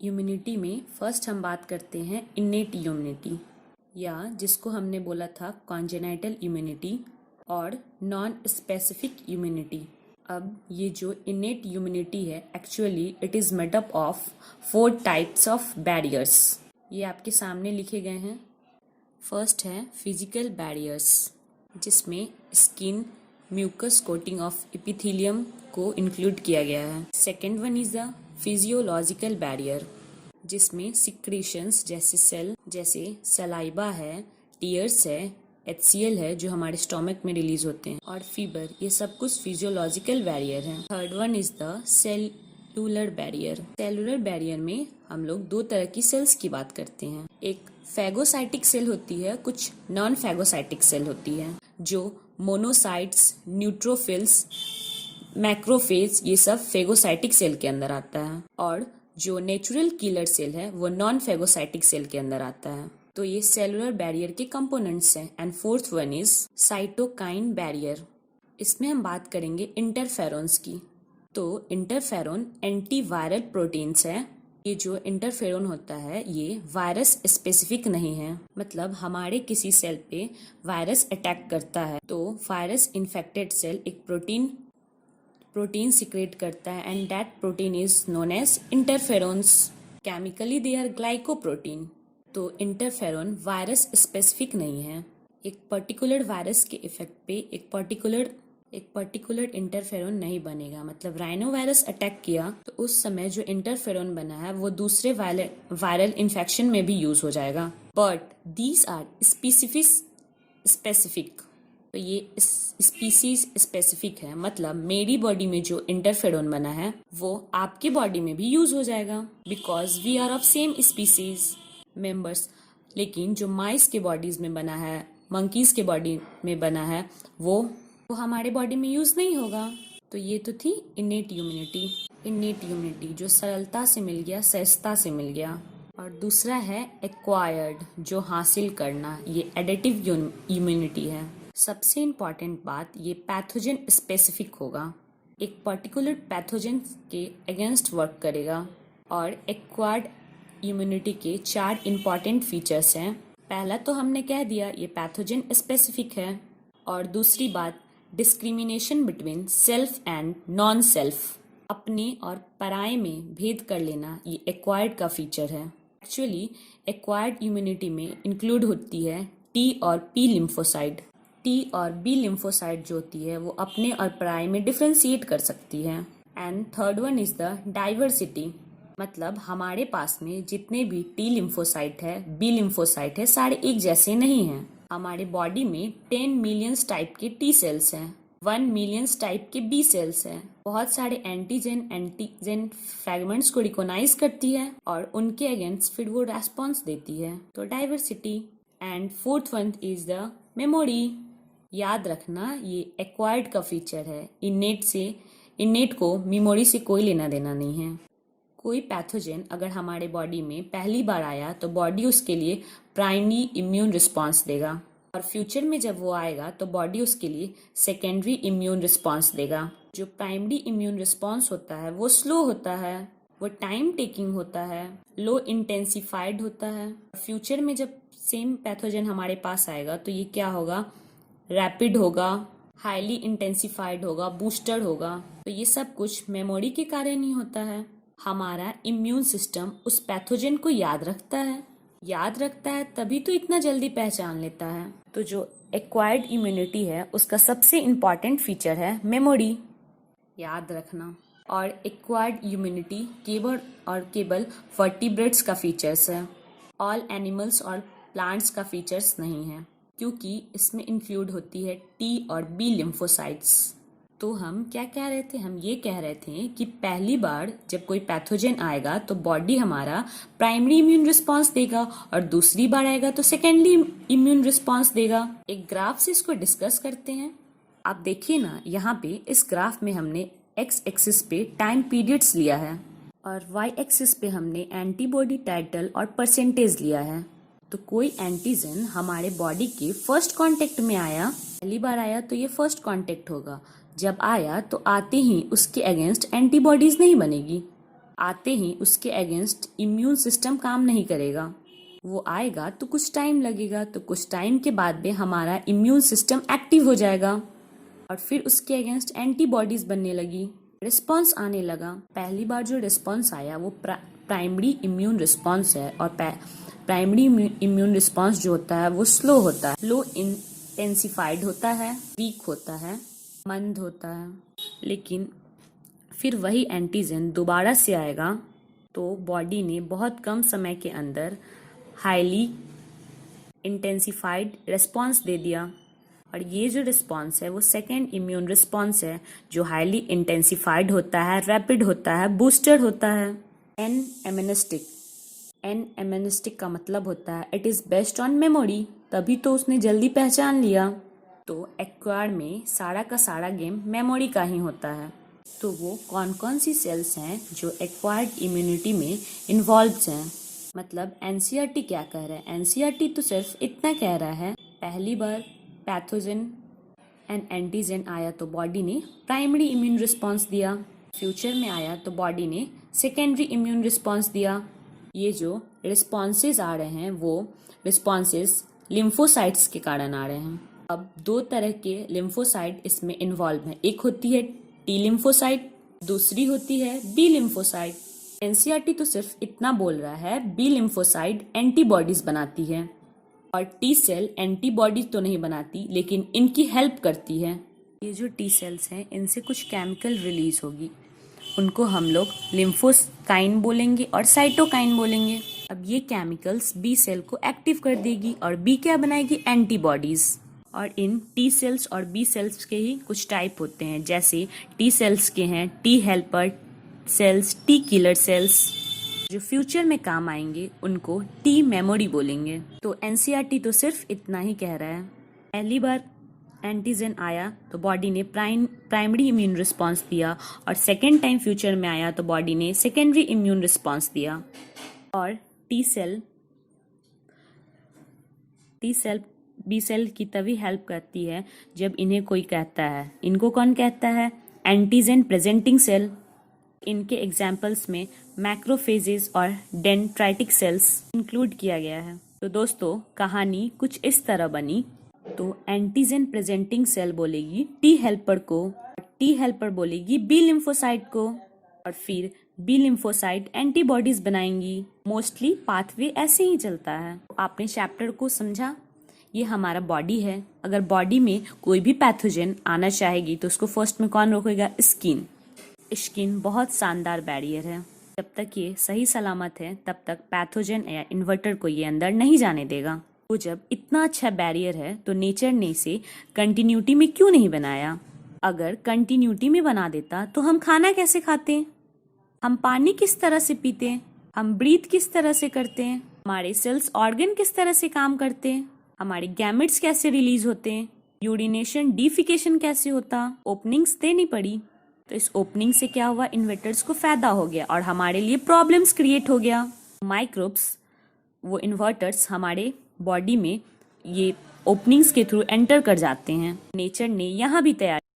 Immunity में first हम बात करते हैं इन्नेट इम्यूनिटी, या जिसको हमने बोला था कॉन्जेनाइटल इम्यूनिटी और नॉन स्पेसिफिक इम्यूनिटी। अब ये जो इन्नेट इम्यूनिटी है, actually it is made up of 4 types of barriers. ये आपके सामने लिखे गए हैं। फर्स्ट है फिजिकल बैरियर्स, जिसमें skin, mucus coating of epithelium को इंक्लूड किया गया है। Second one is the physiological barrier, जिसमें सिक्रीशंस जैसे सलाइबा है, टीयर्स है, HCl है जो हमारे स्टोमक में रिलीज होते हैं, और फीवर, ये सब कुछ फिजियोलॉजिकल बैरियर है। Third one is the cellular barrier. Cellular barrier में हम लोग 2 तरह की सेल्स की बात करते हैं। एक फैगोसाइटिक सेल होती है, कुछ नॉन फैगोसाइटिक सेल होती है, जो मोनोसाइट्स, न्यूट्रोफिल्स, मैक्रोफेज, ये सब फेगोसाइटिक सेल के अंदर आता है। और जो नेचुरल किलर सेल है वो नॉन फेगोसाइटिक सेल के अंदर आता है। तो ये सेलुलर बैरियर के कंपोनेंट्स हैं। And fourth one is cytokine barrier. इसमें हम बात करेंगे इंटरफेरॉन्स की। तो इंटरफेरॉन एंटीवायरल प्रोटीन्स है। ये जो इंटरफेरॉन होता है ये वायरस स्पेसिफिक नहीं है, मतलब हमारे किसी सेल पे वायरस अटैक करता है तो वायरस इन्फेक्टेड सेल एक प्रोटीन सिक्रेट करता है, and that protein is known as interferons. Chemically they are glycoprotein. तो इंटरफेरॉन वायरस स्पेसिफिक नहीं है। एक पर्टिकुलर वायरस के इफेक्ट पे एक पर्टिकुलर इंटरफेरॉन नहीं बनेगा। मतलब राइनो वायरस अटैक किया तो उस समय जो इंटरफेरॉन बना है वो दूसरे वायरल इन्फेक्शन में भी यूज हो जाएगा। But these are specific. तो ये स्पीसीज स्पेसिफिक है, मतलब मेरी बॉडी में जो इंटरफेरॉन बना है वो आपकी बॉडी में भी यूज हो जाएगा, because we are of same species members. लेकिन जो माइस के बॉडीज में बना है, मंकीज के बॉडी में बना है, वो हमारे बॉडी में यूज नहीं होगा। तो ये तो थी इन्नेट इम्यूनिटी जो सरलता से मिल गया, सहजता से मिल गया। और दूसरा है एक्वायर्ड, जो हासिल करना, ये एडिटिव इम्यूनिटी है। सबसे इम्पॉर्टेंट बात, ये पैथोजन स्पेसिफिक होगा, एक पर्टिकुलर पैथोजन के अगेंस्ट वर्क करेगा। और एक्वायर्ड इम्यूनिटी के 4 इम्पॉर्टेंट फीचर्स हैं। पहला तो हमने कह दिया, ये पैथोजन स्पेसिफिक है। और दूसरी बात, discrimination between self and non self, अपने और पराये में भेद कर लेना, ये एक्वायर्ड का फीचर है। एक्चुअली एक्वायर्ड इम्यूनिटी में इंक्लूड होती है T और P लिम्फोसाइट। T और B लिम्फोसाइट जो होती है वो अपने और पराये में डिफ्रेंशिएट कर सकती है। And third one is the diversity, मतलब हमारे पास में जितने भी T लिम्फोसाइट है, B लिम्फोसाइट है, सारे एक जैसे नहीं हैं। हमारे बॉडी में 10 मिलियंस टाइप के T सेल्स हैं, 1 मिलियंस टाइप के B सेल्स हैं। बहुत सारे एंटीजन फ्रैगमेंट्स को रिकॉग्नाइज करती है और उनके अगेंस्ट फिर वो रेस्पॉन्स देती है। तो diversity. And fourth one is the memory. याद रखना, ये एक्वायर्ड का फीचर है। इन्नेट को मेमोरी से कोई लेना देना नहीं है। कोई पैथोजन अगर हमारे बॉडी में पहली बार आया तो बॉडी उसके लिए प्राइमरी इम्यून रिस्पॉन्स देगा, और फ्यूचर में जब वो आएगा तो बॉडी उसके लिए सेकेंडरी इम्यून रिस्पॉन्स देगा। जो प्राइमरी इम्यून रिस्पॉन्स होता है वो स्लो होता है, वो टाइम टेकिंग होता है, लो इंटेंसिफाइड होता है। फ्यूचर में जब सेम पैथोजन हमारे पास आएगा तो ये क्या होगा, रैपिड होगा, हाईली इंटेंसिफाइड होगा, बूस्टर होगा। तो ये सब कुछ मेमोरी के कारण ही होता है। हमारा इम्यून सिस्टम उस पैथोजन को याद रखता है तभी तो इतना जल्दी पहचान लेता है। तो जो एक्वायर्ड इम्यूनिटी है उसका सबसे इम्पॉर्टेंट फीचर है मेमोरी, याद रखना। और एक्वायर्ड इम्यूनिटी केवल वर्टिब्रेट्स का फीचर्स है, ऑल एनिमल्स और प्लांट्स का फीचर्स नहीं है, क्योंकि इसमें इंक्लूड होती है T और B लिम्फोसाइट्स। तो हम क्या कह रहे थे, हम ये कह रहे थे कि पहली बार जब कोई पैथोजन आएगा तो बॉडी हमारा प्राइमरी इम्यून रिस्पांस देगा, और दूसरी बार आएगा तो सेकेंडरी इम्यून रिस्पांस देगा। एक ग्राफ से इसको डिस्कस करते हैं। आप देखिए ना, यहाँ पे इस ग्राफ में हमने एक्स एक्सिस पे टाइम पीरियड्स लिया है और वाई एक्सिस पे हमने एंटीबॉडी टाइटल और परसेंटेज लिया है। तो कोई एंटीजन हमारे बॉडी के फर्स्ट कांटेक्ट में आया, पहली बार आया तो ये फर्स्ट कांटेक्ट होगा। जब आया तो आते ही उसके अगेंस्ट एंटीबॉडीज नहीं बनेगी, आते ही उसके अगेंस्ट इम्यून सिस्टम काम नहीं करेगा। वो आएगा तो कुछ टाइम लगेगा, तो कुछ टाइम के बाद में हमारा इम्यून सिस्टम एक्टिव हो जाएगा और फिर उसके अगेंस्ट एंटीबॉडीज बनने लगी, रिस्पॉन्स आने लगा। पहली बार जो रिस्पॉन्स आया वो प्राइमरी इम्यून रिस्पॉन्स है, और प्राइमरी इम्यून रिस्पॉन्स जो होता है वो स्लो होता है, लो इंटेंसिफाइड होता है, वीक होता है, मंद होता है। लेकिन फिर वही एंटीजन दोबारा से आएगा तो बॉडी ने बहुत कम समय के अंदर हाईली इंटेंसिफाइड रिस्पॉन्स दे दिया, और ये जो रिस्पॉन्स है वो सेकेंड इम्यून रिस्पॉन्स है, जो हाईली इंटेंसिफाइड होता है, रैपिड होता है, बूस्टर होता है। एन एमेनिस्टिक का मतलब होता है it is based on memory, तभी तो उसने जल्दी पहचान लिया। तो एक्वायर्ड में सारा का सारा गेम मेमोरी का ही होता है। तो वो कौन कौन सी सेल्स हैं जो एक्वायर्ड इम्यूनिटी में इन्वॉल्व हैं। मतलब एनसीईआरटी क्या कह रहा है? एनसीईआरटी तो सिर्फ इतना कह रहा है, पहली बार पैथोजन एंड एंटीजन आया तो बॉडी ने प्राइमरी इम्यून रिस्पॉन्स दिया, फ्यूचर में आया तो बॉडी ने सेकेंडरी इम्यून रिस्पॉन्स दिया। ये जो रिस्पॉन्सेज आ रहे हैं वो रिस्पॉन्सेज लिम्फोसाइट्स के कारण आ रहे हैं। अब दो तरह के लिम्फोसाइट इसमें इन्वॉल्व हैं, एक होती है टी लिम्फोसाइट, दूसरी होती है बी लिम्फोसाइट। एनसीईआरटी तो सिर्फ इतना बोल रहा है बी लिम्फोसाइट एंटीबॉडीज बनाती है, और टी सेल एंटीबॉडीज तो नहीं बनाती लेकिन इनकी हेल्प करती है। ये जो टी सेल्स हैं इनसे कुछ केमिकल रिलीज होगी, उनको हम लोग लिम्फोकाइन बोलेंगे और साइटोकाइन बोलेंगे। अब ये केमिकल्स बी सेल को एक्टिव कर देगी और बी क्या बनाएगी? एंटीबॉडीज। और इन टी सेल्स और बी सेल्स के ही कुछ टाइप होते हैं, जैसे टी सेल्स के हैं T helper cells, T killer cells. जो फ्यूचर में काम आएंगे उनको टी मेमोरी बोलेंगे। तो एनसीईआरटी तो सिर्फ इतना ही कह रहा है, पहली बार एंटीजन आया तो बॉडी ने प्राइमरी इम्यून रिस्पॉन्स दिया, और सेकेंड टाइम फ्यूचर में आया तो बॉडी ने सेकेंडरी इम्यून रिस्पॉन्स दिया। और टी सेल बी सेल की तभी हेल्प करती है जब इन्हें कोई कहता है। इनको कौन कहता है? Antigen presenting cell. इनके एग्जाम्पल्स में मैक्रोफेजेस और डेंड्राइटिक सेल्स इंक्लूड किया गया है। तो दोस्तों कहानी कुछ इस तरह बनी। तो एंटीजन प्रेजेंटिंग सेल बोलेगी टी हेल्पर को, टी हेल्पर बोलेगी बी लिम्फोसाइट को, और फिर बी लिम्फोसाइट एंटीबॉडीज बनाएंगी। मोस्टली पाथवे ऐसे ही चलता है। तो आपने चैप्टर को समझा? ये हमारा बॉडी है। अगर बॉडी में कोई भी पैथोजन आना चाहेगी तो उसको फर्स्ट में कौन रोकेगा? स्किन बहुत शानदार बैरियर है। जब तक ये सही सलामत है तब तक पैथोजन या इन्वर्टर को ये अंदर नहीं जाने देगा। तो जब इतना अच्छा बैरियर है तो नेचर ने इसे कंटिन्यूटी में क्यों नहीं बनाया? अगर कंटिन्यूटी में बना देता तो हम खाना कैसे खाते? हम पानी किस तरह से पीते? हम ब्रीथ किस तरह से करते हैं? हमारे सेल्स ऑर्गन किस तरह से काम करते हैं? हमारे गैमेट्स कैसे रिलीज होते हैं? यूरिनेशन डिफिकेशन कैसे होता? ओपनिंग्स देनी पड़ी। तो इस ओपनिंग से क्या हुआ? इन्वर्टर्स को फायदा हो गया और हमारे लिए प्रॉब्लम्स क्रिएट हो गया। माइक्रोब्स, वो इन्वर्टर्स हमारे बॉडी में ये ओपनिंग्स के थ्रू एंटर कर जाते हैं। नेचर ने यहाँ भी तैयार